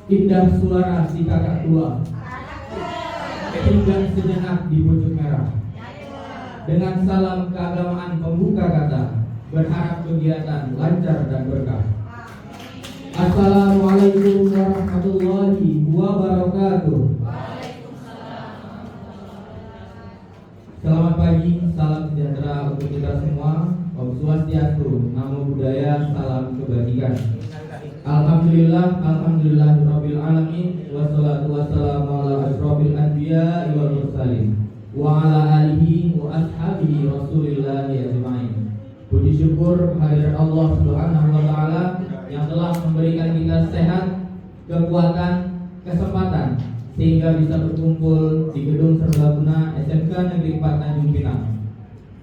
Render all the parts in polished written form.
Indah suara si kakak tua, tinggal sejenak di pucuk merah. Dengan salam keagamaan pembuka kata, berharap kegiatan lancar dan berkah. Assalamualaikum warahmatullahi wabarakatuh. Selamat pagi, salam sejahtera untuk kita semua. Om Swastiastu, Namo Buddhaya, salam kebajikan. Alhamdulillahirabbil alamin, wassalatu wassalamu ala asyrofil anbiya wal mursalin wa ala alihi wa ashabihi rasulillahi ajmain. Puji syukur kehadirat Allah Subhanahu wa taala yang telah memberikan kita sehat, kekuatan, kesempatan sehingga bisa berkumpul di gedung serbaguna SMK Negeri 4 Tanjung Pinang.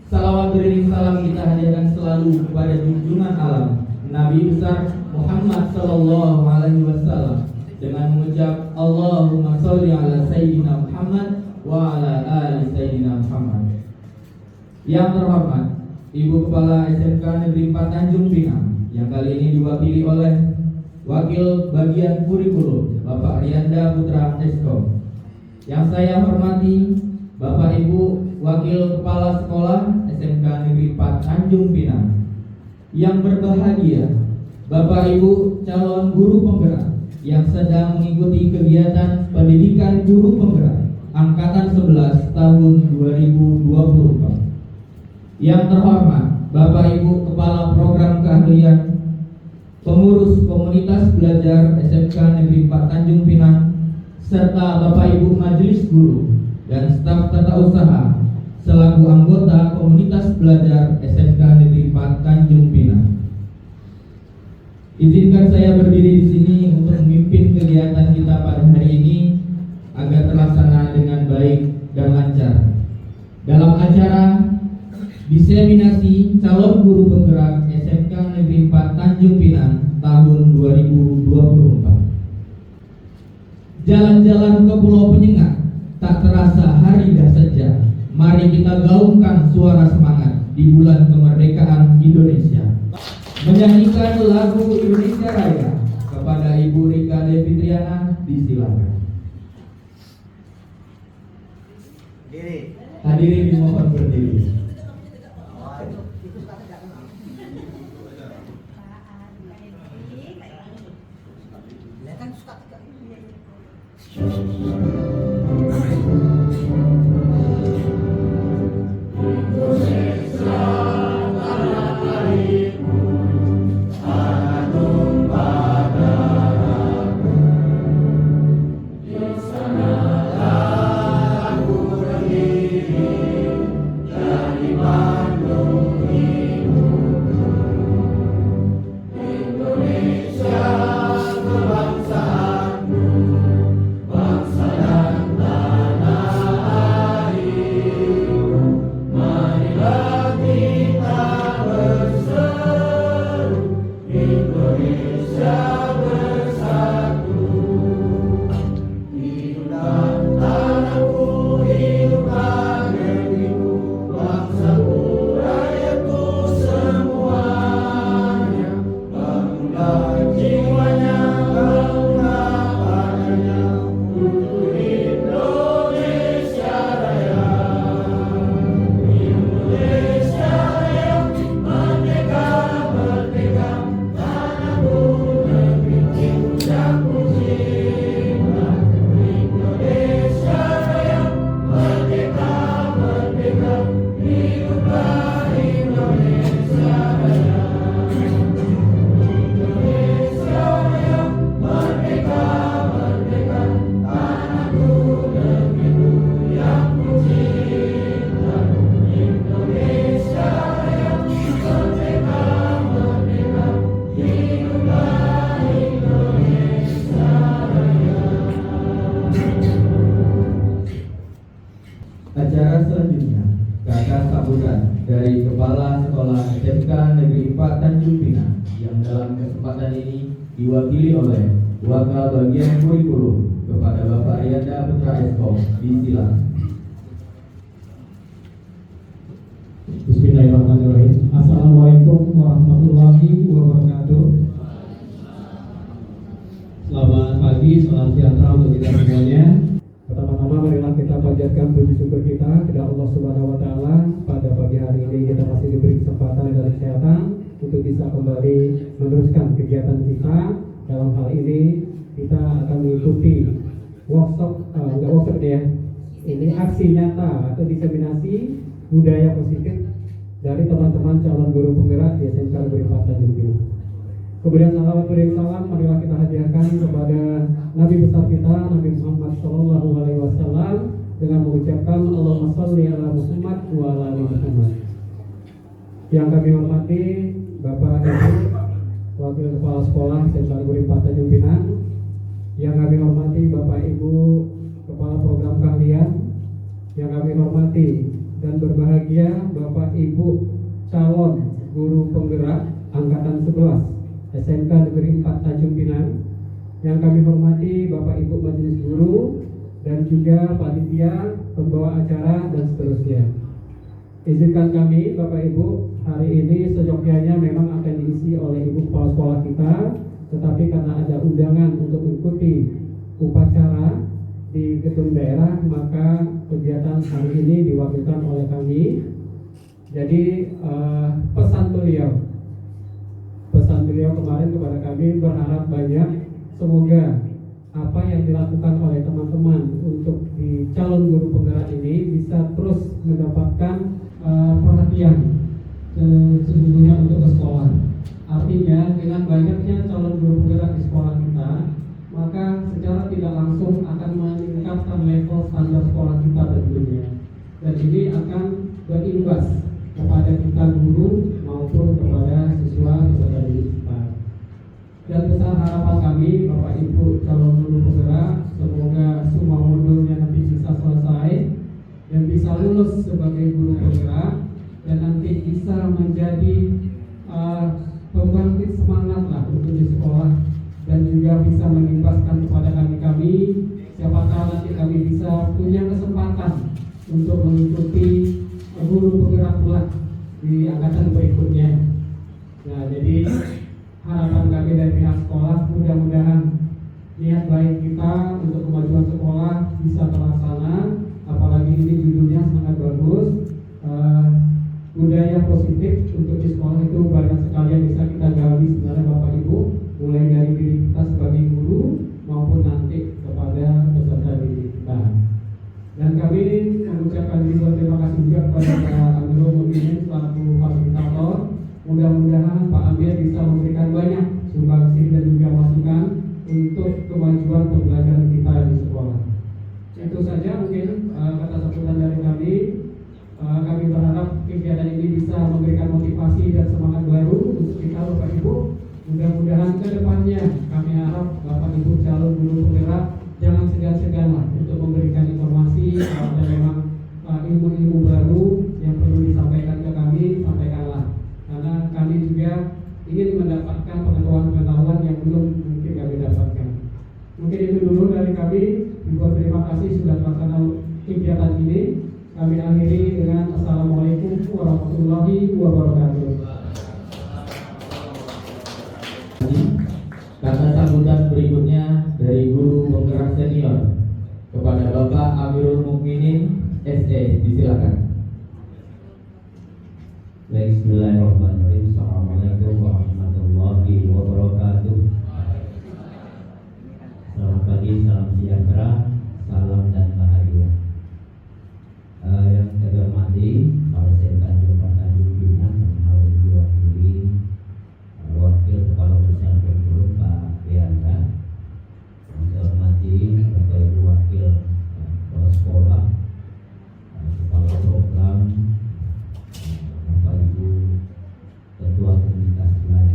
Salawat beriring salam kita hadirkan selalu kepada junjungan alam Nabi besar Muhammad sallallahu alaihi wasallam dengan mengucap Allahumma sholli ala sayyidina Muhammad wa ala ali sayyidina Muhammad. Yang terhormat Ibu Kepala SMK Negeri 4 Tanjung Pinang yang kali ini diwakili oleh Wakil Bagian Kurikulum Bapak Rianda Putra Esko. Yang saya hormati Bapak Ibu Wakil Kepala Sekolah SMK Negeri 4 Tanjung Pinang. Yang berbahagia Bapak Ibu calon guru penggerak yang sedang mengikuti kegiatan pendidikan guru penggerak angkatan 11 tahun 2024. Yang terhormat Bapak Ibu Kepala Program Keahlian Pengurus Komunitas Belajar SMK Negeri 4 Tanjung Pinang serta Bapak Ibu Majelis Guru dan staf tata usaha selaku anggota Komunitas Belajar SMK Negeri 4 Tanjung Pinang. Izinkan saya berdiri di sini untuk memimpin kegiatan kita pada hari ini agar terlaksana dengan baik dan lancar. Dalam acara diseminasi calon guru penggerak SMK Negeri 4 Tanjung Pinang tahun 2024. Jalan-jalan ke Pulau Penyengat, tak terasa hari dah saja. Mari kita gaungkan suara semangat di bulan kemerdekaan Indonesia. Menyanyikan lagu Indonesia Raya kepada Ibu Rika Devi Triana, disilakan. Hadirin dimohon berdiri. Acara selanjutnya, kata sambutan dari Kepala Sekolah SMK Negeri 4 Tanjung Pinang yang dalam kesempatan ini diwakili oleh Wakil Bagian Kurikulum kepada Bapak Rianda Putra Esko, disilakan. Bismillahirrahmanirrahim. Assalamualaikum warahmatullahi wabarakatuh. Selamat pagi, meneruskan kegiatan kita. Dalam hal ini kita akan mengikuti workshop ini aksi nyata atau diseminasi budaya positif dari teman-teman calon guru penggerak di SMK Negeri 4 Tanjung Pinang. Kemudian salawat beri salam marilah kita hadiahkan kepada Nabi besar kita Nabi Muhammad SAW dengan mengucapkan Allahumma sholli ala Muhammad wa ala ali Muhammad. Yang kami hormati Bapak Ibu Wakil Kepala Sekolah SMK Negeri 4 Tanjung Pinang, yang kami hormati Bapak Ibu Kepala Program Keahlian, yang kami hormati dan berbahagia Bapak Ibu calon guru penggerak angkatan 11 SMK Negeri 4 Tanjung Pinang, yang kami hormati Bapak Ibu Majelis Guru dan juga panitia, pembawa acara dan seterusnya. Izinkan kami Bapak Ibu, hari ini seyogyanya memang akan diisi oleh Ibu Kepala Sekolah kita, tetapi karena ada undangan untuk mengikuti upacara di gedung daerah, maka kegiatan hari ini diwakilkan oleh kami. Jadi pesan beliau kemarin kepada kami berharap banyak, semoga apa yang dilakukan oleh teman-teman untuk di calon guru penggerak ini bisa terus mendapatkan perhatian sesungguhnya untuk ke sekolah. Artinya dengan banyaknya calon guru penggerak di sekolah kita, maka secara tidak langsung akan meningkatkan level standar sekolah kita tentunya, dan ini akan berimbas kepada kita guru maupun kepada siswa peserta didik kita. Dan besar harapan kami Bapak Ibu calon guru penggerak, semoga semua modulnya nanti bisa selesai dan bisa lulus sebagai guru penggerak, dan nanti bisa menjadi pembangkit semangat lah untuk di sekolah, dan juga bisa mengimbaskan kepada kami. Siapa tahu nanti kami bisa punya kesempatan untuk mengikuti guru penggerak pula di angkatan berikutnya. Nah, jadi harapan kami dari pihak sekolah, mudah-mudahan niat baik kita untuk kemajuan sekolah bisa terlaksana. Apalagi ini judulnya sangat bagus, budaya positif untuk di sekolah itu banyak sekali yang bisa kita gali sebenarnya Bapak Ibu, mulai dari diri kita sebagai guru maupun nanti kepada peserta didik kita. Dan kami mengucapkan ribuan terima kasih juga kepada Pak Amirul Mukminin selaku fasilitator. Mudah-mudahan Pak Amir bisa memberikan banyak sumbangsi dan juga masukan untuk kemajuan pembelajaran kita di sekolah. Itu saja mungkin kata sambutan dari kami. Kami berharap kegiatan ini bisa memberikan motivasi dan semangat baru untuk kita Bapak Ibu. Mudah-mudahan ke depannya kami harap Bapak Ibu calon guru penggerak jangan segan-segan lah untuk memberikan informasi. Kalau ada memang ilmu-ilmu baru yang perlu disampaikan ke kami, sampaikanlah. Karena kami juga ingin mendapatkan pengetahuan-pengetahuan yang belum mungkin kami dapatkan. Mungkin itu dulu dari kami. Terima kasih sudah melaksanakan kegiatan ini. Kami akhiri dengan Assalamualaikum warahmatullahi wabarakatuh. Kata sambutan berikutnya dari guru penggerak senior kepada Bapak Amirul Mukminin SE, disilakan. Bismillahirrahmanirrahim. Assalamualaikum warahmatullahi wabarakatuh. Selamat pagi, salam sejahtera, salam dan bahagia. Yang saya hormati Kepala SMK Negeri 4 Tanjung Pinang, hal ini diwakili Wakil Kepala Besar Guru Pak Rianda. Yang saya hormati Bapak Ibu Wakil Kepala Sekolah, Kepala Program, Bapak Ibu Ketua Komunitas Belajar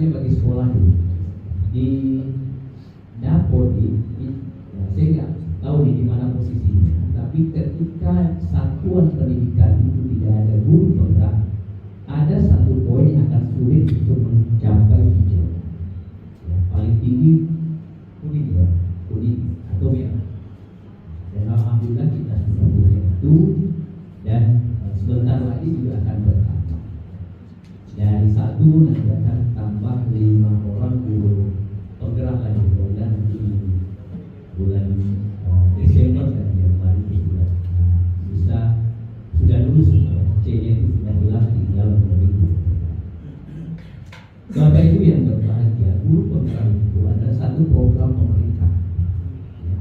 misalnya bagi sekolah di Napoli, ya, saya nggak tahu di mana posisinya, tapi ketika satuan pendidikan itu tidak ada guru penggerak, ada satu poin yang akan sulit untuk mencapai hijau. Ya, paling tinggi kuning ya, kuning atau merah. Dan alhamdulillah kita sudah punya itu, dan sebentar lagi juga akan bertambah. Dari 1 nanti akan tambah 5 orang guru penggerak lagi bulan Desember dan Januari itu sudah lulus, C-nya itu sudah hilang, tinggal menunggu. Bapak Ibu yang berbahagia, guru penggerak itu adalah satu program pemerintah. Ya,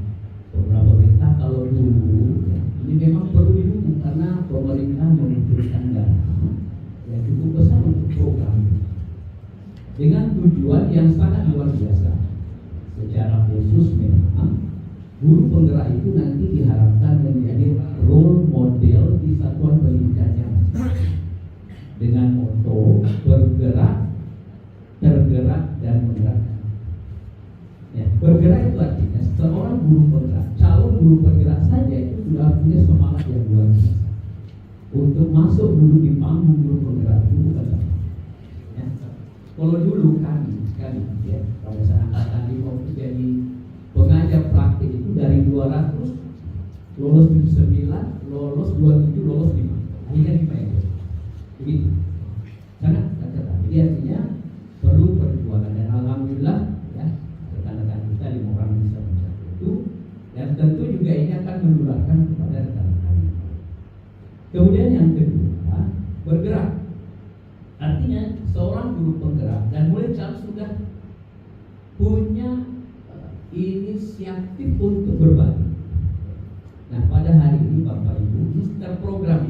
program pemerintah kalau dulu ya, ini memang perlu didukung karena pemerintah mengumpulkan dana yang cukup besar untuk program dengan tujuan yang sangat luar biasa. Secara khusus memang guru penggerak itu nanti diharapkan menjadi role model di satuan pendidikannya dengan motto bergerak, tergerak, dan menggerakkan. Ya, bergerak itu artinya seorang guru penggerak, calon guru penggerak saja itu sudah punya semangat yang luar biasa untuk masuk dulu di panggung guru penggerak itu bukan apa. Ya. Kalau dulu kami ya, pada saat angkatan 5 jadi pengajar praktik itu dari 200 lolos 79, lolos 27, lolos 5. Akhirnya 5 ya. Begitu. Sangat ketat. Jadi artinya perlu perjuangan, dan alhamdulillah ya rekan-rekan kita 5 orang bisa mencapai itu, dan tentu juga ini akan menularkan kepada rekan-rekan. Kemudian yang kedua, bergerak. Artinya seorang guru penggerak dan mulai sudah punya inisiatif untuk berbagi. Nah, pada hari ini Bapak Ibu ini terprogram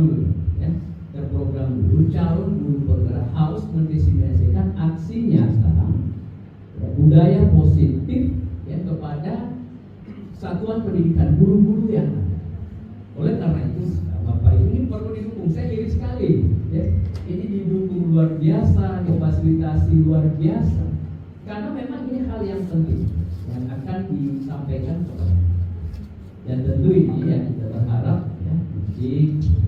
dulu ya. Terprogram dulu calon guru penggerak harus mendesiminasikan aksinya sekarang ya, budaya positif ya kepada satuan pendidikan guru-guru yang ada. Oleh karena itu Bapak Ibu ini perlu didukung. Saya iri sekali ya. Ini didukung luar biasa, difasilitasi luar biasa. Karena memang ini hal yang penting yang akan disampaikan kepada. Dan tentu ini ya kita berharap ya,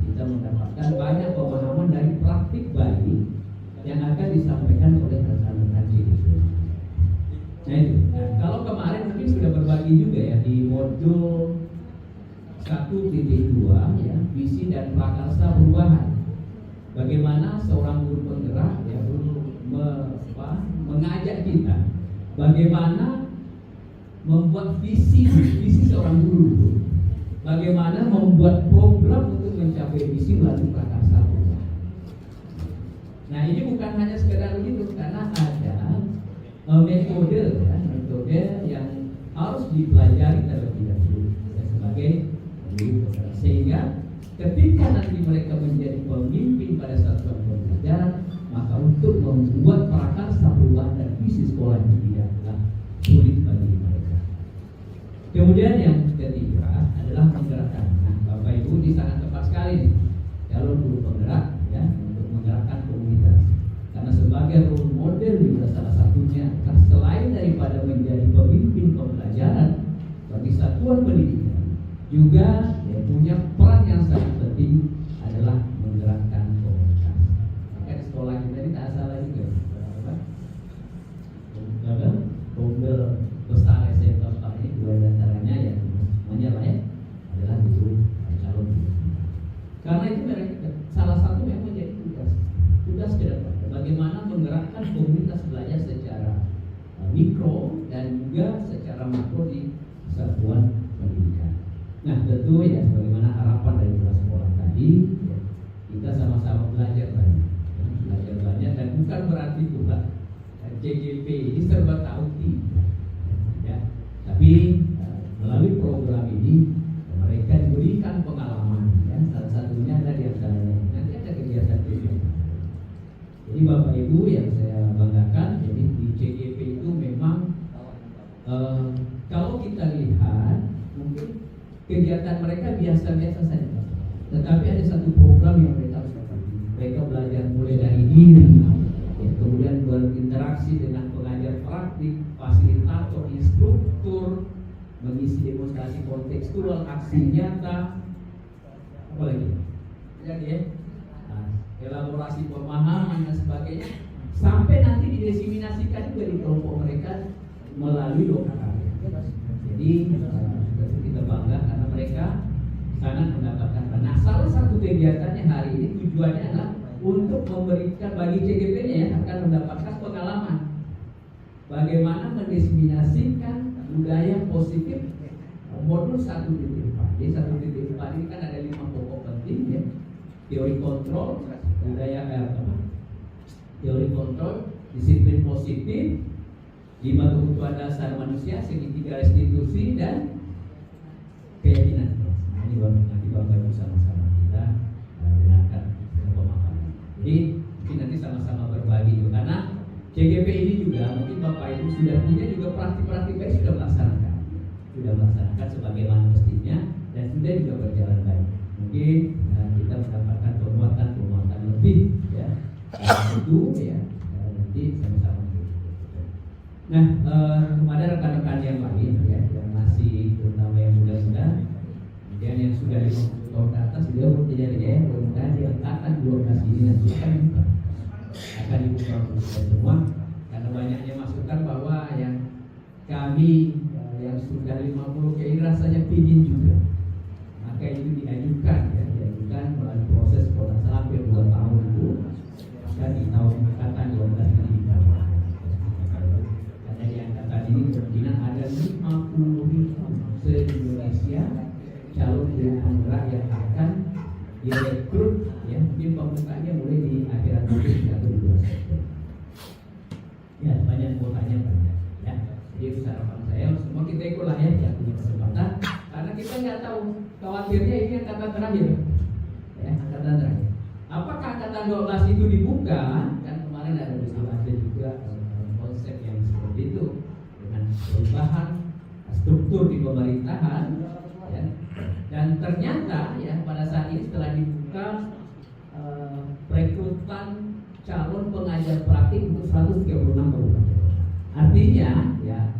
kita mendapatkan banyak pemahaman dari praktik baik yang akan disampaikan oleh rekan-rekan JDP. Nah itu. Nah, kalau kemarin mungkin sudah berbagi juga ya di modul 1.2 ya, visi dan prakarsa perubahan. Bagaimana seorang guru penggerak ya mengajak kita bagaimana membuat visi seorang guru, bagaimana membuat program untuk mencapai visi melalui prakarsa perubahan. Nah ini bukan hanya sekedar begitu, karena ada metode ya, metode yang harus dipelajari terlebih dahulu ya, sebagai guru penggerak, sehingga ketika nanti mereka menjadi pemimpin pada satuan pembelajaran, maka untuk membuat prakarsa perubahan dan visi sekolah itu tidaklah sulit bagi mereka. Kemudian yang ketiga adalah menggerakkan. Nah, Bapak Ibu ini sangat tepat sekali nih, calon guru penggerak ya, untuk menggerakkan komunitas. Karena sebagai role model juga salah satunya, selain daripada menjadi pemimpin pembelajaran bagi satuan pendidikan, juga ya, punya peran yang sangat penting adalah menggerakkan komunitas. Maka di sekolah kita ini tak salah juga. Pembel besar SMP ini 2 antaranya yang semuanya ya adalah guru calon guru. Karena itu mereka salah satu yang menjadi tugas ke depan. Bagaimana menggerakkan komunitas belajar secara mikro dan juga secara makro di satuan pendidikan. Nah tentu ya sebagaimana harapan dari sekolah tadi ya, kita sama-sama belajar banyak dan bukan berarti pula CGP ini serba tahu ya, tapi melalui program ini mereka diberikan pengalaman ya, salah satunya ada di antaranya nanti ada kegiatan. Jadi Bapak Ibu yang saya banggakan, jadi di CGP itu memang kalau kita lihat mungkin kegiatan mereka biasa-biasa saja, tetapi ada satu program yang mereka harus lakukan. Mereka belajar mulai dari diri, ya, kemudian berinteraksi fasilitator, instruktur, mengisi demonstrasi kontekstual, aksi nyata, apa lagi? Jadi ya, elaborasi pemahaman dan sebagainya, sampai nanti didiseminasikan juga di kelompok mereka melalui lokakarya. Jadi kita bangga karena mereka sangat mendapatkan. Nah, salah satu kegiatannya hari ini tujuannya adalah untuk memberikan bagi CGP-nya ya, akan mendapatkan pengalaman bagaimana mendiseminasikan budaya positif modul 1.4. Jadi 1.4 ini kan ada 5 pokok penting ya. Teori kontrol, budaya teori kontrol, disiplin positif, 5 kebutuhan dasar manusia, segitiga restitusi, dan keyakinan. Nah, ini nanti Bapak Ibu sama-sama kita dengarkan pemahaman. Jadi mungkin nanti sama-sama berbagi juga, karena CGP ini juga mungkin Bapak Ibu sudah punya juga praktik-praktik baik, sudah melaksanakan sebagaimana mestinya dan sudah juga berjalan baik. Mungkin kita mendapatkan penguatan lebih ya. Itu ya nanti sama-sama. Nah, kepada rekan-rekan yang lain ya, yang masih terutama yang muda-muda, kemudian yang sudah 50 tahun ke atas, beliau tidak ya, mudah-mudahan di angkatan 12 ini nanti akan dibuka untuk kita semua, karena banyaknya masukan bahwa yang kami yang sudah 50 kayak ini rasanya pingin juga, maka itu diajukan melalui proses kalau sampai 2 tahun itu, maka di tahun angkatan 12 ini di angkatan ini kemungkinan ada 50.000 se-Indonesia calon penggerak yang akan direkrut ya, mungkin pembukanya mulai di akhirat Agustus atau di bulan September. Ya, banyak kuotanya banyak ya. Jadi itu harapan saya, semua kita ikutlah ya, punya kesempatan, karena kita nggak tahu, khawatirnya ini angkatan terakhir ya, angkatan terakhir. Apakah angkatan 12 itu dibuka? Kan kemarin ada juga konsep yang seperti itu dengan perubahan struktur di pemerintahan ya. Dan ternyata ya pada saat ini setelah dibuka rekrutan calon pengajar praktik untuk 136 kabupaten. Artinya ya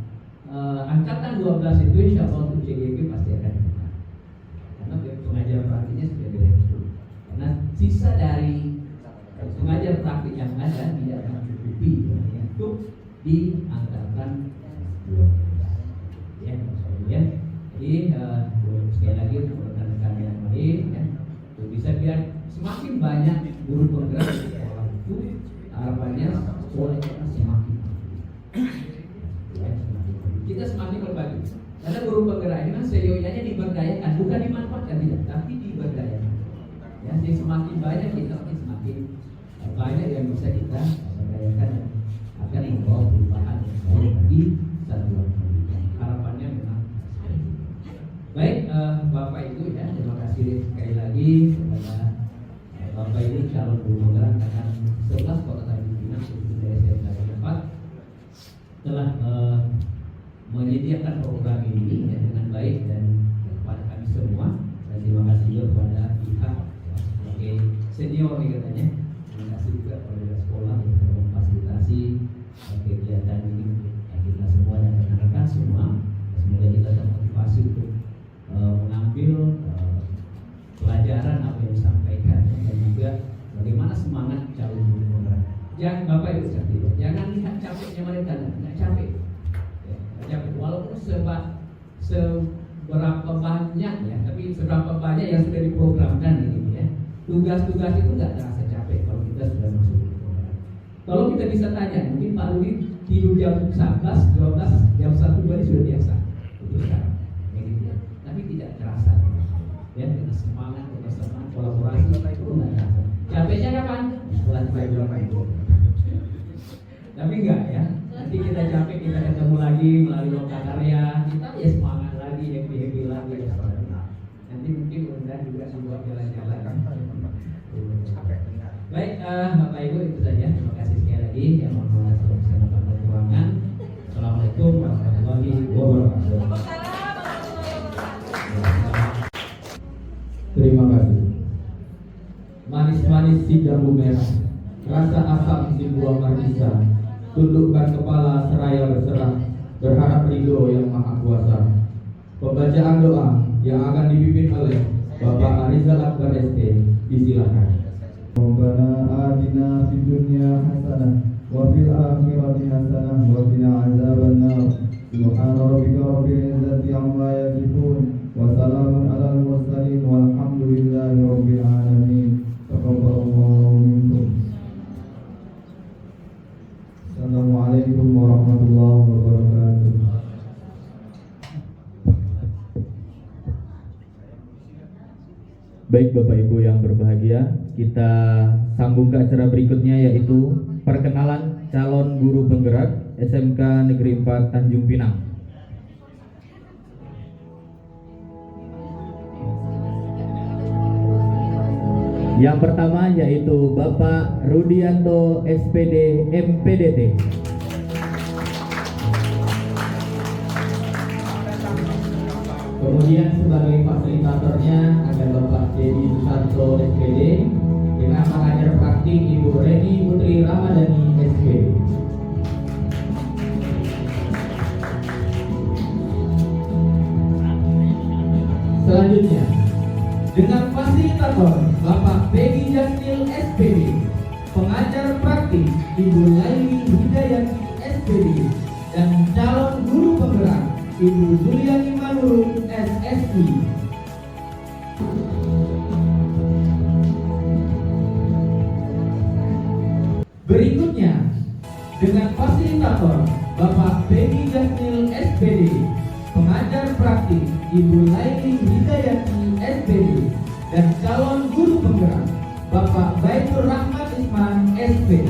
angkatan 12 itu insya Allah untuk CGP pasti akan dibuka, karena pengajar praktiknya sudah direkrut. Karena sisa dari pengajar praktik yang ada tidak akan mencukupi ya, untuk di angkatan 12 ya, ya. Jadi sekali lagi untuk rekan-rekan yang lain ya, untuk bisa biar semakin banyak guru penggerak di sekolah itu, harapannya sekolah kita semakin ya, kita semakin berbagi, karena guru penggerak ini kan seyogyanya diberdayakan, bukan dimanfaatkan tidak, tapi diberdayakan ya. Jadi semakin banyak kita semakin banyak yang bisa kita berdayakan dan akan membawa perubahan yang baik bagi satuan pendidikan. Harapannya memang baik. Bapak Ibu ya, terima kasih sekali lagi kepada Bapak Ibu calon guru penggerak angkatan 11 Kota Tanjung Pinang khususnya dari SMK 4 telah menyediakan program ini ya, dengan baik, dan kepada kami semua, dan terima kasih juga kepada pihak ya, sebagai senior nih katanya. Terima kasih juga kepada sekolah yang telah memfasilitasi kegiatan ini ya, kita semua dan rekan-rekan semua. Semoga kita termotivasi untuk mengambil pelajaran apa yang disampaikan, dan juga bagaimana semangat calon guru penggerak. Jangan Bapak Ibu sekalian, jangan lihat capeknya mereka, nggak capek. Ya, capek walaupun seberapa banyak ya, tapi seberapa banyak yang sudah diprogramkan ini ya. Tugas-tugas itu nggak terasa capek kalau kita sudah masuk ke penggerak. Kalau kita bisa tanya, mungkin Pak Rudi tidur jam 11, 12, jam 1, 2 ini sudah biasa. Itu sekarang, ya gitu ya. Tapi tidak terasa. Ya, dengan semangat, kebersamaan, kolaborasi itu nggak terasa. Capeknya kapan? Setelah itu. Tapi enggak ya. Nanti kita capek, kita ketemu lagi melalui lokakarya, kita ya semangat lagi, happy lagi. Nanti mungkin mudah juga sebuah jalan-jalan. Baik, Bapak Ibu itu saja. Terima kasih sekali lagi. Yang mohon maaf atas segala kekurangan. Assalamualaikum warahmatullahi wabarakatuh. Terima kasih. Manis-manis si jambu merah, rasa asam si buah marisa, tundukkan kepala seraya berserah. Kuasa. Pembacaan doa yang akan dipimpin oleh Bapak Arizal Akbar ST, disilakan. Rabbana atina fid dunya hasanah wa fil akhirati hasanah wa qina azabannar. Subhana rabbika rabbil izzati amma yasifun wa salamun alal mursalin walhamdulillahi rabbil alamin. Taqabbalallahu minkum. Assalamualaikum warahmatullahi wabarakatuh. Baik Bapak Ibu yang berbahagia, kita sambung ke acara berikutnya, yaitu perkenalan calon guru penggerak SMK Negeri 4 Tanjung Pinang. Yang pertama yaitu Bapak Rudianto SPD MPDT. Kemudian sebagai fasilitatornya ada Bapak Dedi Susanto SPD dengan pengajar praktik Ibu Reni Putri Ramadhani SPD. Selanjutnya dengan fasilitator Bapak Peggy Jasnil SPD, pengajar praktik Ibu Laili Hidayati SPD, dan calon guru penggerak Ibu Juliani Manurung SSI. Berikutnya dengan fasilitator Bapak Peggy Jasnil SPD, pengajar praktik Ibu Laili Hidayati SPD, dan calon guru penggerak Bapak Baitur Rahmat Isman SPD.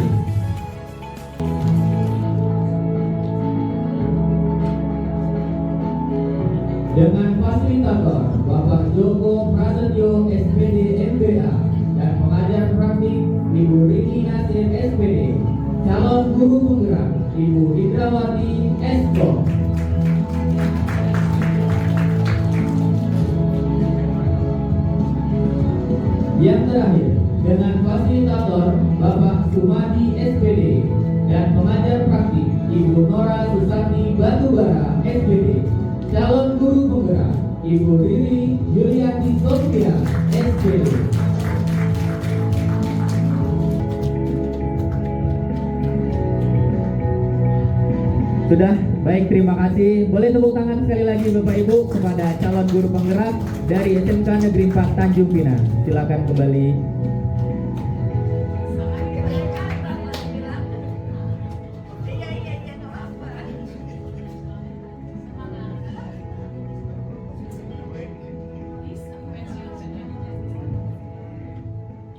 Dengan fasilitator Bapak Joko Prasetyo SPD MBA dan pengajar praktik Ibu Rini Nasir SPD, calon guru penggerak Ibu Indrawati Esko. Yang terakhir dengan fasilitator Bapak Sumadi SPD dan pengajar praktik Ibu Nora Susanti Batubara SPD, calon guru penggerak Ibu Riri Yuliati Sofia SPD. Sudah, baik, terima kasih. Boleh tepuk tangan sekali lagi Bapak Ibu kepada calon guru penggerak dari SMK Negeri 4 Tanjung Pinang. Silakan kembali.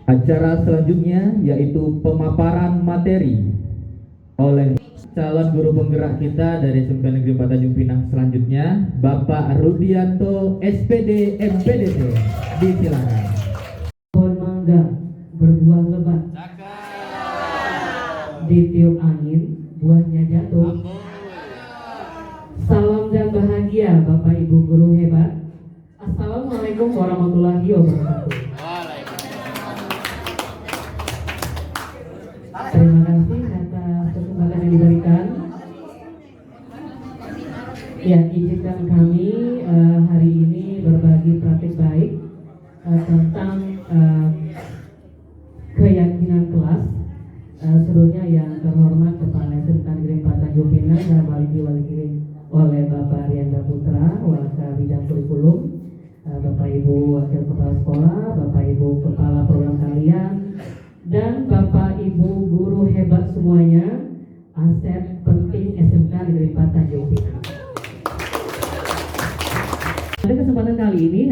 Acara selanjutnya yaitu pemaparan materi oleh calon guru penggerak kita dari SMK Negeri 4 Tanjung Pinang selanjutnya, Bapak Rudianto SPD MPDT. Disilakan. Pohon mangga berbuah lebat, ditiup angin buahnya jatuh. Salam dan bahagia Bapak Ibu guru hebat. Assalamualaikum warahmatullahi wabarakatuh. Terima kasih atas kesempatan yang diberikan. Ya, izinkan kami hari ini berbagi praktik baik tentang keyakinan kelas. Sebelumnya yang terhormat Kepala SMK Negeri 4 Tanjung Pinang dan diwakili oleh Bapak Rianda Putra, Wakil Bidang Kurikulum, Bapak Ibu Wakil Kepala Sekolah, Bapak Ibu Kepala Program Kalian, dan Bapak Ibu guru hebat semuanya, aset penting SMK Negeri 4 Tanjung Pinang. Pada kesempatan kali ini,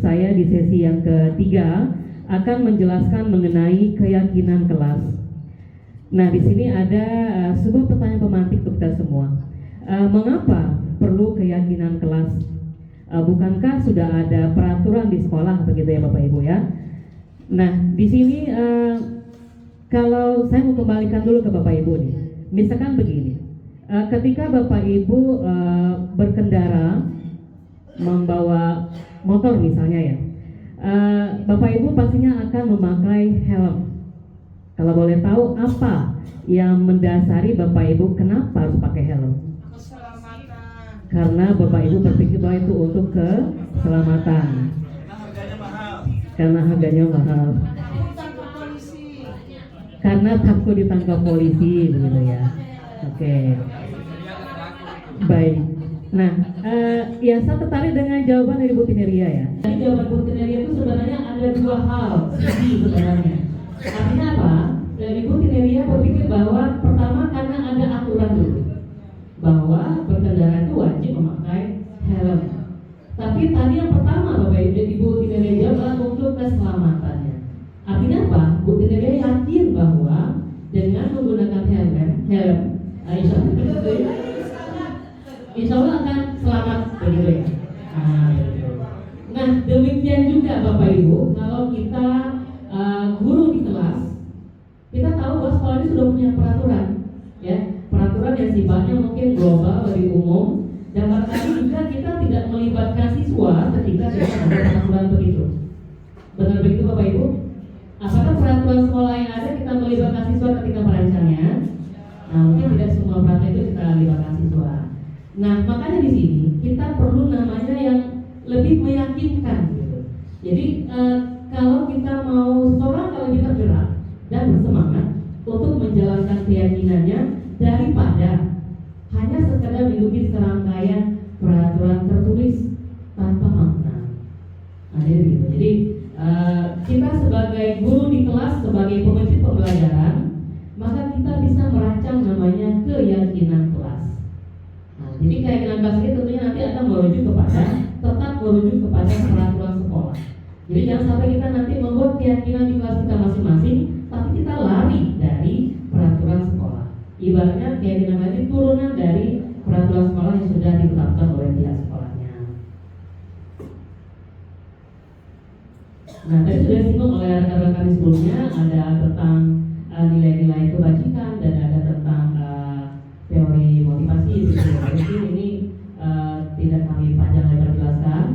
saya di sesi yang ketiga akan menjelaskan mengenai keyakinan kelas. Nah, di sini ada sebuah pertanyaan pemantik untuk kita semua. Mengapa perlu keyakinan kelas? Bukankah sudah ada peraturan di sekolah begitu ya Bapak Ibu ya? Nah, di sini kalau saya mau kembalikan dulu ke Bapak Ibu nih. Misalkan begini, ketika Bapak Ibu berkendara membawa motor misalnya ya, Bapak Ibu pastinya akan memakai helm. Kalau boleh tahu apa yang mendasari Bapak Ibu kenapa harus pakai helm? karena Bapak Ibu berpikir bahwa itu untuk keselamatan. Karena harganya mahal. Karena takut ditangkap polisi, begitu ya. Oke. Baik. Nah, ya saya tertarik dengan jawaban dari Bu Tineria ya. Jadi jawaban Bu Tineria itu sebenarnya ada dua hal sebenarnya. Artinya apa? Dari Bu Tineria berpikir bahwa pertama karena ada aturan dulu bahwa berkendara itu wajib memakai helm. Tapi tadi yang pertama Bapak Ibu Tineria jawab untuk keselamatannya. Artinya apa? Bu Tineria yakin bahwa dengan menggunakan helm, insya Allah akan selamat begitu ya. Nah demikian juga Bapak Ibu, kalau kita guru di kelas, kita tahu bahwa sekolah ini sudah punya peraturan, ya, peraturan yang sifatnya mungkin global lebih umum, dan barangkali juga kita tidak melibatkan siswa ketika kita ada peraturan begitu. Benar begitu Bapak Ibu? Apakah peraturan sekolah yang ada kita melibatkan siswa ketika merancangnya? Nah mungkin tidak semua peraturan itu kita libatkan siswa. Nah makanya di sini kita perlu namanya yang lebih meyakinkan gitu. Jadi kalau kita mau seseorang kalau lebih tergerak dan bersemangat untuk menjalankan keyakinannya daripada hanya sekadar mengikuti serangkaian peraturan tertulis tanpa makna. Nah, jadi kita sebagai guru di kelas, sebagai pemimpin pembelajaran, maka kita bisa merancang namanya keyakinan kelas. Nah, jadi keyakinan kelas ini tentunya nanti akan tetap merujuk kepada peraturan sekolah. Jadi jangan sampai kita nanti membuat keyakinan di kelas kita masing-masing, tapi kita lari dari peraturan sekolah. Ibaratnya keyakinan tadi turunan dari peraturan sekolah yang sudah ditetapkan oleh pihak sekolahnya. Nah, tadi sudah disinggung oleh rekan-rekan di sebelumnya, ada tentang nilai-nilai kebajikan dan ada tentang teori motivasi. Jadi ini tidak kami panjang lebar jelaskan.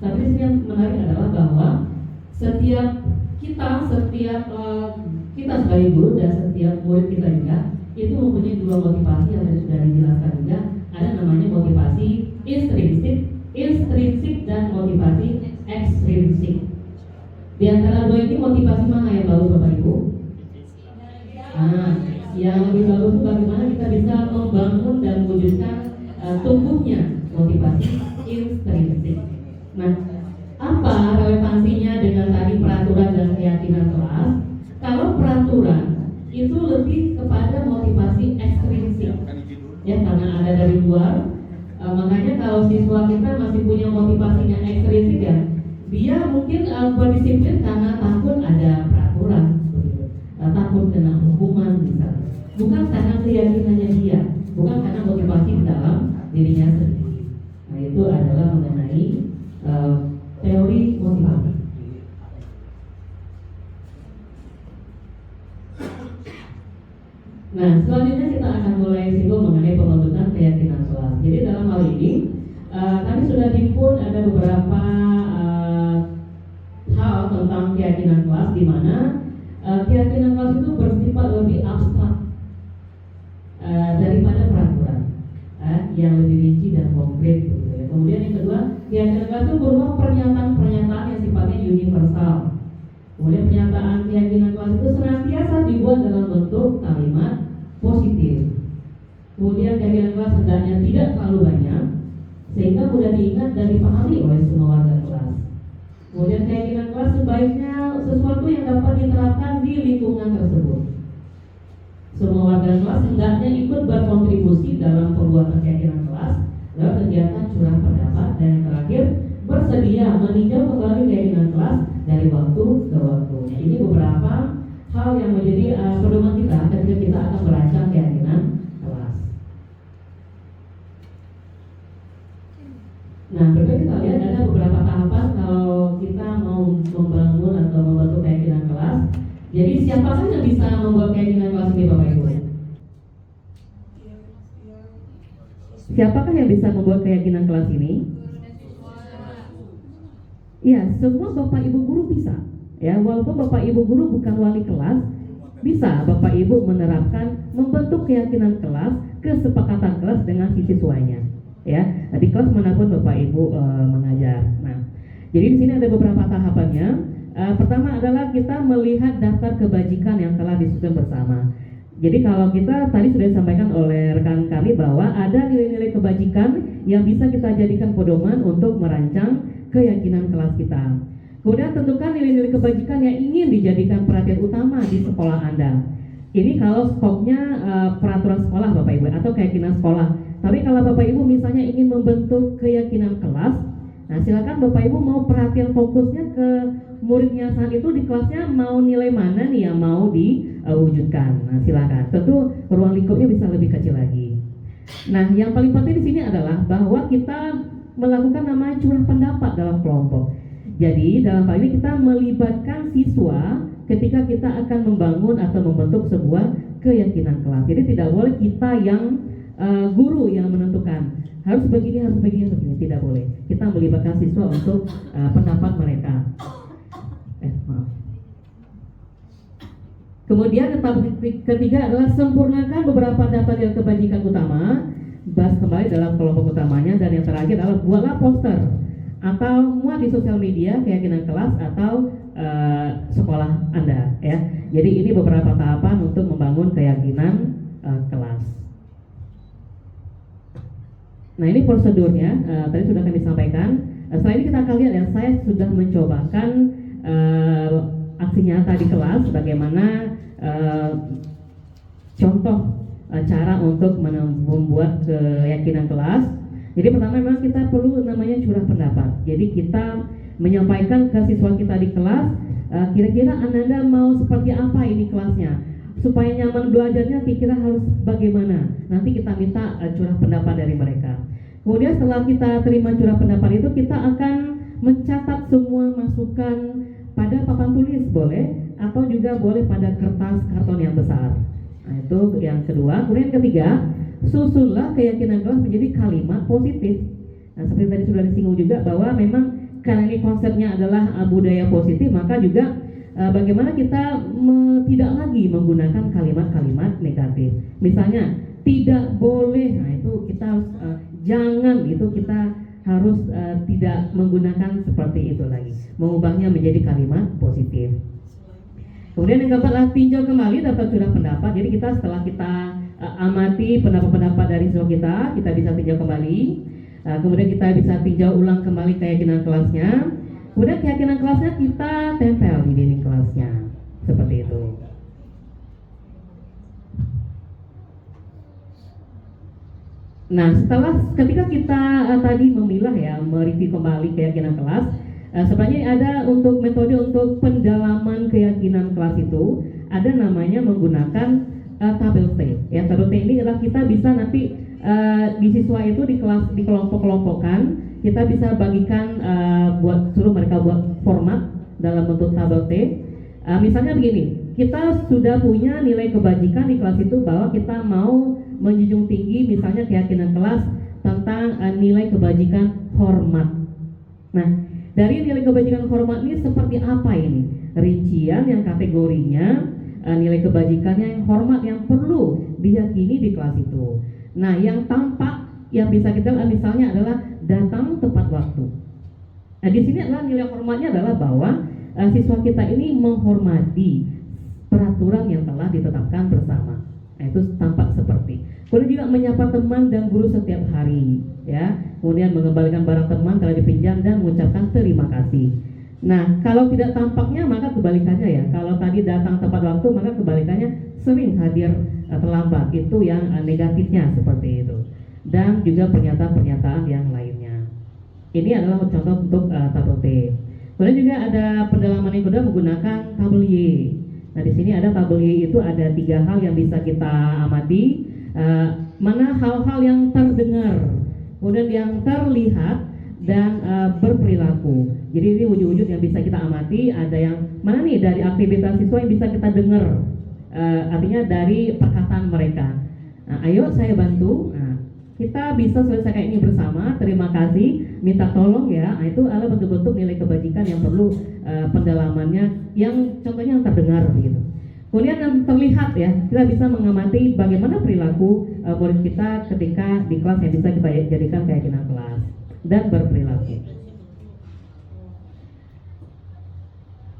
Tapi di sini yang menarik adalah bahwa setiap kita sebagai guru dan setiap murid kita juga itu mempunyai dua motivasi yang tadi sudah dijelaskan juga. Ada namanya motivasi intrinsik dan motivasi ekstrinsik. Di antara dua ini motivasi mana yang bagus Bapak Ibu? Nah, yang lebih bagus itu bagaimana kita bisa membangun dan mewujudkan tumbuhnya motivasi intrinsik. Nah, apa relevansinya dengan tadi peraturan dan keyakinan kelas? Kalau peraturan itu lebih kepada motivasi ekstrinsik, ya karena ada dari luar. Makanya kalau siswa kita masih punya motivasinya ekstrinsik ya, dia mungkin berdisiplin karena takut ada peraturan, takut kena hukuman misalnya. Bukan karena keyakinannya dia, bukan karena motivasi di dalam dirinya sendiri. Nah itu adalah mengenai teori motivasi. Nah, selanjutnya kita akan mulai singgung mengenai pembentukan keyakinan kelas. Jadi dalam hal ini, kami sudah himpun ada beberapa hal tentang keyakinan kelas, di mana keyakinan kelas itu bersifat lebih abstrak daripada peraturan, yang lebih rinci dan konkret. Gitu ya. Kemudian yang kedua, keyakinan kelas itu berupa pernyataan-pernyataan yang sifatnya universal. Kemudian pernyataan keyakinan kelas itu senantiasa dibuat dalam bentuk kalimat positif. Kemudian keyakinan kelas hendaknya tidak terlalu banyak sehingga mudah diingat dan dipahami oleh semua warga kelas. Kemudian keyakinan kelas sebaiknya sesuatu yang dapat diterapkan di lingkungan tersebut. Semua warga kelas hendaknya ikut berkontribusi dalam pembuatan keyakinan kelas lewat kegiatan curah pendapat, dan yang terakhir bersedia meninjau kembali keyakinan kelas dari waktu ke waktu. Ini beberapa hal yang menjadi pedoman kita ketika kita akan merancang keyakinan kelas. Nah, berikut kita lihat ada beberapa tahapan kalau kita mau membangun atau membentuk keyakinan kelas. Jadi siapakah yang bisa membuat keyakinan kelas ini Bapak Ibu? Siapakah yang bisa membuat keyakinan kelas ini? Ya, semua Bapak Ibu guru bisa. Ya, walaupun Bapak Ibu guru bukan wali kelas, bisa Bapak Ibu menerapkan membentuk keyakinan kelas, kesepakatan kelas dengan siswanya. ya, di kelas manapun Bapak Ibu mengajar. Nah, jadi di sini ada beberapa tahapannya. Pertama adalah kita melihat daftar kebajikan yang telah disusun bersama. Jadi kalau kita tadi sudah disampaikan oleh rekan kami bahwa ada nilai-nilai kebajikan yang bisa kita jadikan pedoman untuk merancang keyakinan kelas kita. Kemudian tentukan nilai-nilai kebajikan yang ingin dijadikan perhatian utama di sekolah Anda. Ini kalau skopnya peraturan sekolah Bapak Ibu atau keyakinan sekolah. Tapi kalau Bapak Ibu misalnya ingin membentuk keyakinan kelas, nah silakan Bapak Ibu mau perhatian fokusnya ke muridnya saat itu di kelasnya mau nilai mana nih yang mau diwujudkan. Nah silakan. Tentu ruang lingkupnya bisa lebih kecil lagi. Nah yang paling penting di sini adalah bahwa kita melakukan namanya curah pendapat dalam kelompok. Jadi dalam hal ini kita melibatkan siswa ketika kita akan membangun atau membentuk sebuah keyakinan kelas. Jadi tidak boleh kita yang guru yang menentukan harus begini, tidak boleh. Kita melibatkan siswa untuk pendapat mereka. Maaf. Kemudian tahap ketiga adalah sempurnakan beberapa daftar yang kebajikan utama, bahas kembali dalam kelompok utamanya, dan yang terakhir adalah buatlah poster atau muat di sosial media keyakinan kelas atau sekolah Anda ya. Jadi ini beberapa tahapan untuk membangun keyakinan kelas. Nah ini prosedurnya tadi sudah kami sampaikan. Setelah ini kita akan lihat ya, saya sudah mencobakan aksi nyata di kelas bagaimana contoh cara untuk membuat keyakinan kelas. Jadi pertama memang kita perlu namanya curah pendapat. Jadi kita menyampaikan ke siswa kita di kelas, kira-kira Anda mau seperti apa ini kelasnya, supaya nyaman belajarnya kira-kira harus bagaimana. Nanti kita minta curah pendapat dari mereka. Kemudian setelah kita terima curah pendapat itu, kita akan mencatat semua masukan pada papan tulis boleh, atau juga boleh pada kertas karton yang besar. Nah itu yang kedua. Kemudian yang ketiga, susunlah keyakinan kelas menjadi kalimat positif. Nah seperti tadi sudah disinggung juga bahwa memang karena ini konsepnya adalah budaya positif, maka juga bagaimana kita tidak lagi menggunakan kalimat-kalimat negatif. Misalnya tidak boleh, nah itu kita harus jangan, itu kita harus tidak menggunakan seperti itu lagi, mengubahnya menjadi kalimat positif. Kemudian yang keempat adalah tinjau kembali daftar curah pendapat. Jadi kita setelah kita amati pendapat-pendapat dari siswa kita bisa tinjau kembali. Kemudian kita bisa tinjau ulang kembali keyakinan kelasnya. Kemudian keyakinan kelasnya kita tempel di dinding kelasnya, seperti itu. Nah, ketika kita tadi memilah ya, mereview kembali keyakinan kelas, sebenarnya ada untuk metode untuk pendalaman keyakinan kelas itu ada namanya menggunakan tabel T. Ya, tabel T ini adalah kita bisa nanti di siswa itu di kelas di kelompok-kelompokkan, kita bisa bagikan suruh mereka buat format dalam bentuk tabel T. Misalnya begini, kita sudah punya nilai kebajikan di kelas itu bahwa kita mau menjunjung tinggi misalnya keyakinan kelas tentang nilai kebajikan hormat. Nah, dari nilai kebajikan hormat ini seperti apa ini? Rincian yang kategorinya nilai kebajikannya yang hormat yang perlu diyakini di kelas itu. Nah, yang tampak yang bisa kita lihat misalnya adalah datang tepat waktu. Nah, di sini adalah nilai hormatnya adalah bahwa siswa kita ini menghormati peraturan yang telah ditetapkan bersama. Nah, itu tampak seperti. Kemudian juga menyapa teman dan guru setiap hari, ya. Kemudian mengembalikan barang teman kalau dipinjam dan mengucapkan terima kasih. Nah, kalau tidak tampaknya maka kebalikannya ya. Kalau tadi datang tepat waktu maka kebalikannya sering hadir terlambat. Itu yang negatifnya seperti itu. Dan juga pernyataan-pernyataan yang lainnya. Ini adalah contoh untuk tabel T. Kemudian juga ada pendalaman yang kedua menggunakan tabel Y. Nah, di sini ada tabel Y itu ada 3 hal yang bisa kita amati. Mana hal-hal yang terdengar, kemudian yang terlihat dan berperilaku. Jadi ini wujud-wujud yang bisa kita amati. Ada yang mana nih dari aktivitas siswa yang bisa kita dengar, artinya dari perkataan mereka. Nah, ayo saya bantu. Nah, kita bisa selesaikan ini bersama. Terima kasih, minta tolong ya. Nah, itu adalah bentuk-bentuk nilai kebajikan yang perlu pendalamannya, yang contohnya yang terdengar begitu. Kemudian yang terlihat ya, kita bisa mengamati bagaimana perilaku murid kita ketika di kelas yang bisa kita jadikan keyakinan kelas dan berperilaku.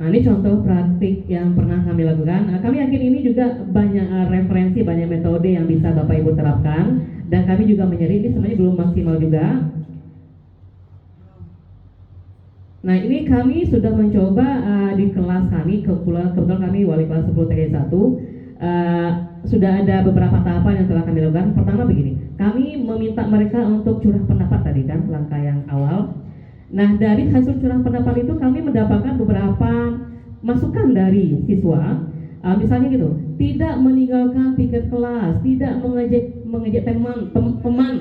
Nah, ini contoh praktik yang pernah kami lakukan. Kami yakin ini juga banyak referensi, banyak metode yang bisa Bapak Ibu terapkan, dan kami juga menyadari ini sebenarnya belum maksimal juga. Nah, ini kami sudah mencoba di kelas kami, kebetulan kami wali kelas 10 TKI 1, sudah ada beberapa tahapan yang telah kami lakukan. Pertama begini, kami meminta mereka untuk curah pendapat tadi kan, langkah yang awal. Nah, dari hasil curah pendapat itu kami mendapatkan beberapa masukan dari siswa. Misalnya gitu, tidak meninggalkan piket kelas, tidak mengejek teman,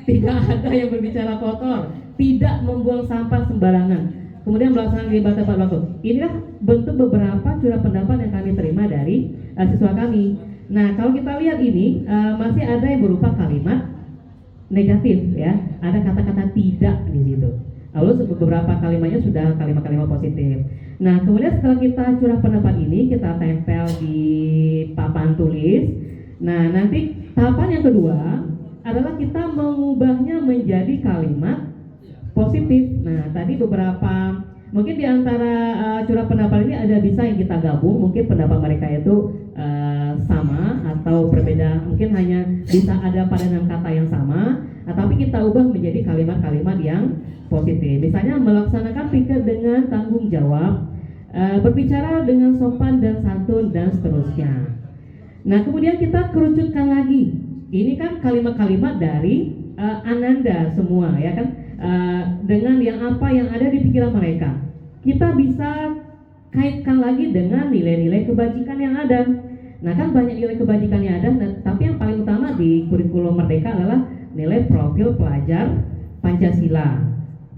tidak ada yang berbicara kotor, tidak membuang sampah sembarangan, kemudian melaksanakan kegiatan tepat waktu. Inilah bentuk beberapa curah pendapat yang kami terima dari siswa kami. Nah, kalau kita lihat ini masih ada yang berupa kalimat negatif ya, ada kata-kata tidak di situ. Lalu beberapa kalimatnya sudah kalimat-kalimat positif. Nah, kemudian setelah kita curah pendapat ini, kita tempel di papan tulis. Nah, nanti tahapan yang kedua adalah kita mengubahnya menjadi kalimat positif. Nah, tadi beberapa, mungkin di antara curah pendapat ini ada bisa yang kita gabung, mungkin pendapat mereka itu sama atau berbeda, mungkin hanya bisa ada padanan kata yang sama, tapi kita ubah menjadi kalimat-kalimat yang positif. Misalnya melaksanakan pikir dengan tanggung jawab, berbicara dengan sopan dan santun, dan seterusnya. Nah, kemudian kita kerucutkan lagi. Ini kan kalimat-kalimat dari Ananda semua, ya kan, dengan yang apa yang ada di pikiran mereka. Kita bisa kaitkan lagi dengan nilai-nilai kebajikan yang ada. Nah, kan banyak nilai kebajikan yang ada, tapi yang paling utama di kurikulum Merdeka adalah nilai profil pelajar Pancasila.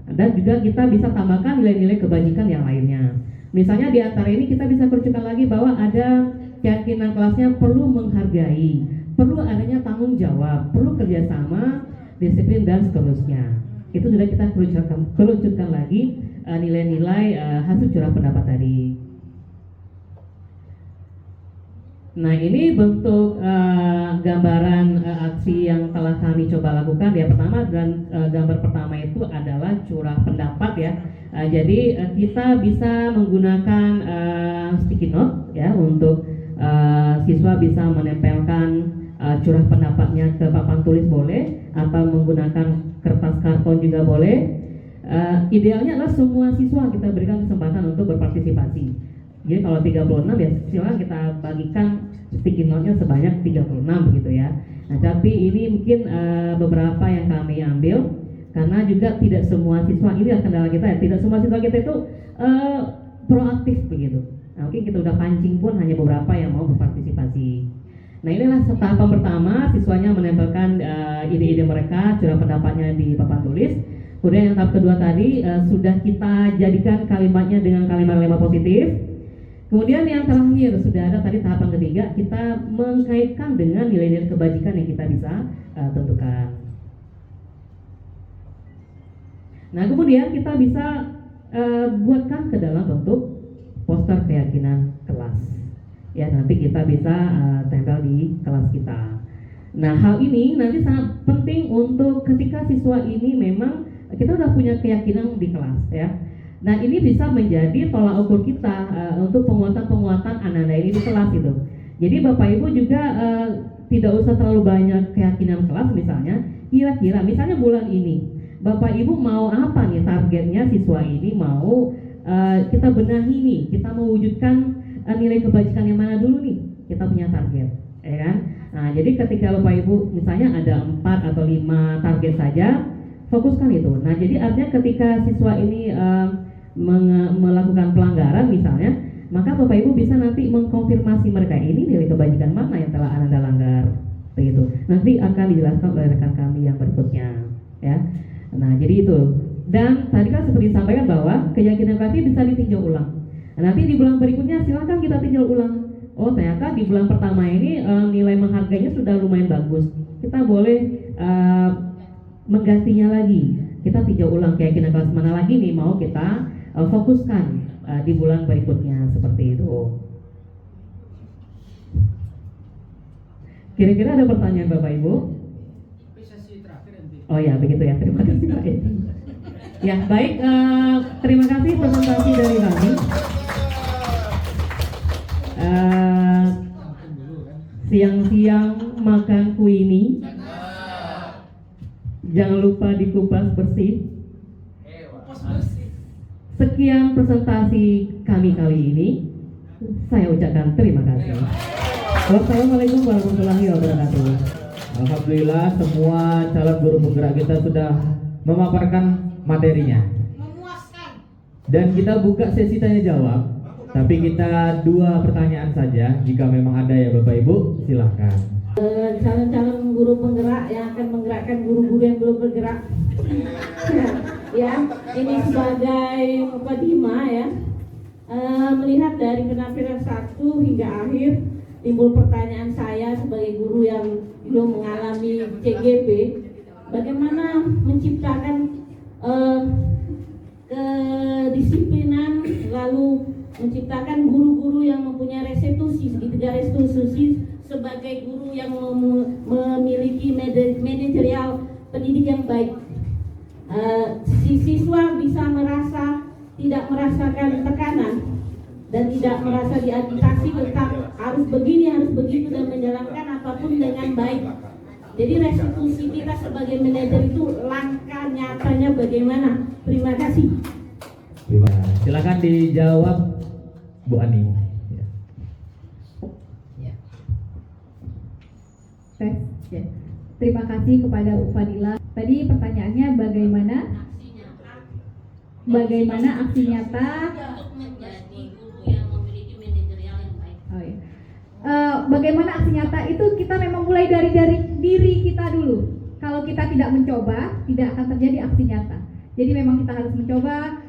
Dan juga kita bisa tambahkan nilai-nilai kebajikan yang lainnya. Misalnya di antara ini kita bisa kerucutkan lagi bahwa ada keyakinan kelasnya perlu menghargai, perlu adanya tanggung jawab, perlu kerjasama, disiplin, dan seterusnya. Itu sudah kita kerucutkan lagi nilai-nilai hasil curah pendapat tadi. Nah, ini bentuk gambaran aksi yang telah kami coba lakukan. Ya, pertama, dan gambar pertama itu adalah curah pendapat ya. Jadi kita bisa menggunakan sticky note ya, untuk siswa bisa menempelkan curah pendapatnya ke papan tulis boleh, atau menggunakan kertas karton juga boleh. Idealnya adalah semua siswa kita berikan kesempatan untuk berpartisipasi. Jadi kalau 36 ya silakan kita bagikan sticky note-nya sebanyak 36 begitu ya. Nah, tapi ini mungkin beberapa yang kami ambil karena juga tidak semua siswa, ini adalah kendala kita ya, tidak semua siswa kita itu proaktif begitu. Nah, mungkin kita udah pancing pun hanya beberapa yang mau berpartisipasi. Nah, inilah tahapan pertama, siswanya menempelkan ide-ide mereka, curah pendapatnya di papan tulis. Kemudian yang tahap kedua tadi sudah kita jadikan kalimatnya dengan kalimat-kalimat positif. Kemudian yang terakhir sudah ada tadi tahapan ketiga, kita mengkaitkan dengan nilai-nilai kebajikan yang kita bisa tentukan. Nah, kemudian kita bisa buatkan ke dalam bentuk poster keyakinan kelas. Ya, nanti kita bisa tempel di kelas kita. Nah, hal ini nanti sangat penting untuk ketika siswa ini memang kita udah punya keyakinan di kelas ya. Nah, ini bisa menjadi tolak ukur kita untuk penguatan Ananda ini di kelas itu. Jadi Bapak Ibu juga tidak usah terlalu banyak keyakinan kelas, misalnya kira-kira misalnya bulan ini Bapak Ibu mau apa nih targetnya siswa ini, mau kita benahi nih, kita mewujudkan nilai kebajikan yang mana dulu nih, kita punya target, ya kan? Nah, jadi ketika Bapak Ibu misalnya ada 4 atau 5 target saja, fokuskan itu. Nah, jadi artinya ketika siswa ini melakukan pelanggaran misalnya, maka Bapak Ibu bisa nanti mengkonfirmasi mereka ini nilai kebajikan mana yang telah Anda langgar, begitu. Nanti akan dijelaskan oleh rekan kami yang berikutnya, ya. Nah, jadi itu. Dan tadi kan seperti disampaikan bahwa keyakinan kreatif bisa ditinjau ulang. Nah, nanti di bulan berikutnya silakan kita tinjau ulang. Oh, ternyata di bulan pertama ini nilai menghargainya sudah lumayan bagus. Kita boleh menggantinya lagi. Kita tinjau ulang keyakinan kelas mana lagi nih mau kita fokuskan di bulan berikutnya, seperti itu. Kira-kira ada pertanyaan Bapak Ibu? Oh ya, begitu ya. Terima kasih Pak Edi. Ya, baik. Terima kasih presentasi dari kami. Siang-siang makan kuini. Jangan lupa dikupas bersih. Sekian presentasi kami kali ini. Saya ucapkan terima kasih. Wassalamualaikum warahmatullahi wabarakatuh. Alhamdulillah semua calon guru penggerak kita sudah memaparkan materinya. Dan kita buka sesi tanya jawab. Tapi kita 2 pertanyaan saja. Jika memang ada ya Bapak Ibu, silahkan. Calon-calon guru penggerak yang akan menggerakkan guru-guru yang belum bergerak. Ya, ini sebagai mukadimah ya. Melihat dari penampilan 1 hingga akhir, timbul pertanyaan saya sebagai guru yang belum mengalami CGP, bagaimana menciptakan kedisiplinan, lalu menciptakan guru-guru yang mempunyai restitusi, segitiga restitusi sebagai guru yang memiliki manajerial pendidik yang baik. Si siswa bisa tidak merasakan tekanan dan tidak merasa diagitasi tentang harus begini, harus begitu, dan menjalankan apapun dengan baik. Jadi restitusi kita sebagai manajer itu langkah nyatanya bagaimana? Terima kasih. Silakan dijawab Bu Ani. Ya. Terima kasih kepada Bu Fadila. Tadi pertanyaannya bagaimana aksi nyata Untuk menjadi guru yang memiliki manajerial yang baik. Oh, iya. Bagaimana aksi nyata itu kita memang mulai dari diri kita dulu. Kalau kita tidak mencoba, tidak akan terjadi aksi nyata. Jadi memang kita harus mencoba.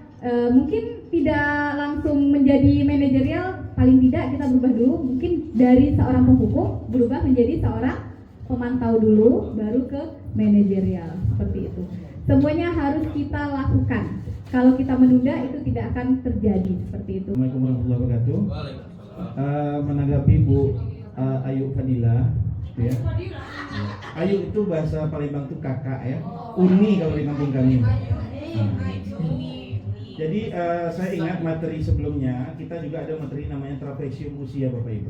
Mungkin tidak langsung menjadi manajerial, paling tidak kita berubah dulu. Mungkin dari seorang penghukum berubah menjadi seorang pemantau dulu, baru ke manajerial, seperti itu. Semuanya harus kita lakukan. Kalau kita menunda itu tidak akan terjadi seperti itu. Assalamualaikum warahmatullahi wabarakatuh. Menanggapi Bu Ayu Fadila, ya. Ayu itu bahasa Palembang itu kakak ya. Uni kalau di kampung kami. Jadi saya ingat materi sebelumnya kita juga ada materi namanya trapesium usia Bapak Ibu.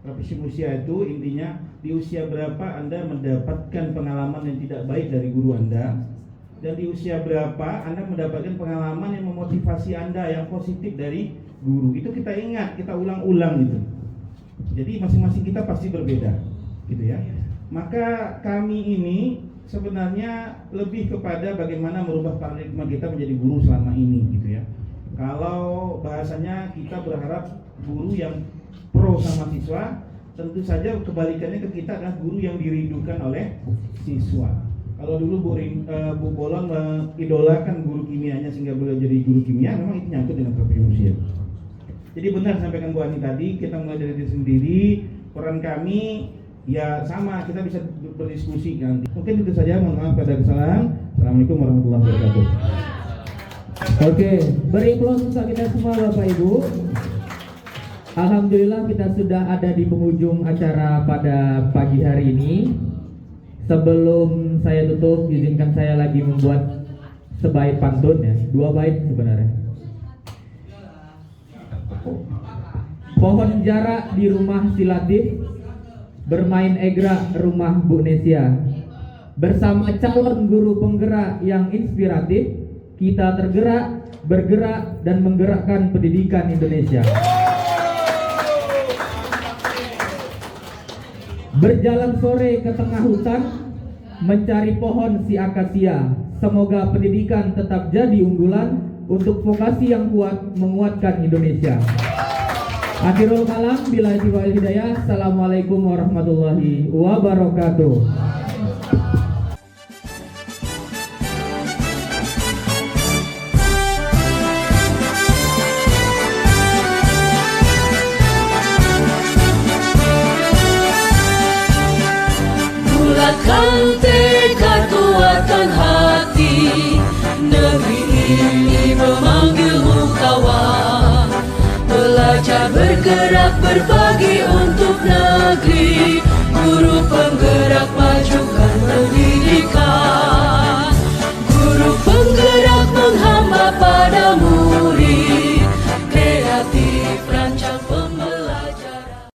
Trapesium usia itu intinya di usia berapa Anda mendapatkan pengalaman yang tidak baik dari guru Anda, dan di usia berapa Anda mendapatkan pengalaman yang memotivasi Anda yang positif dari guru. Itu kita ingat, kita ulang-ulang gitu. Jadi masing-masing kita pasti berbeda, gitu ya. Maka kami ini sebenarnya lebih kepada bagaimana merubah paradigma kita menjadi guru selama ini, gitu ya. Kalau bahasanya kita berharap guru yang pro sama siswa, tentu saja kebalikannya ke kita adalah guru yang dirindukan oleh siswa. Kalau dulu Bu Bolon mengidolakan guru kimianya sehingga beliau jadi guru kimia, memang itu nyangkut dengan trapesium usia. Jadi benar sampaikan Bu Ani tadi, kita mulai dari diri sendiri, peran kami ya sama, kita bisa berdiskusi nanti. Mungkin itu saja, mohon maaf pada kesalahan. Assalamualaikum warahmatullahi wabarakatuh. Oke, beri aplaus untuk kita semua Bapak Ibu. Alhamdulillah kita sudah ada di penghujung acara pada pagi hari ini. Sebelum saya tutup, izinkan saya lagi membuat sebaik pantun ya, 2 bait sebenarnya. Pohon jarak di rumah si Latif, bermain egra rumah Bu Nesia. Bersama calon guru penggerak yang inspiratif, kita tergerak, bergerak, dan menggerakkan pendidikan Indonesia. Berjalan sore ke tengah hutan, mencari pohon si akasia. Semoga pendidikan tetap jadi unggulan untuk vokasi yang kuat menguatkan Indonesia. Akhirul kalam, bila wal hidayah. Assalamualaikum warahmatullahi wabarakatuh. Bulatkan tekad, kuatkan hati. Negeri ini memanggilmu kawan. Belajar bergerak berbagi untuk negeri. Guru penggerak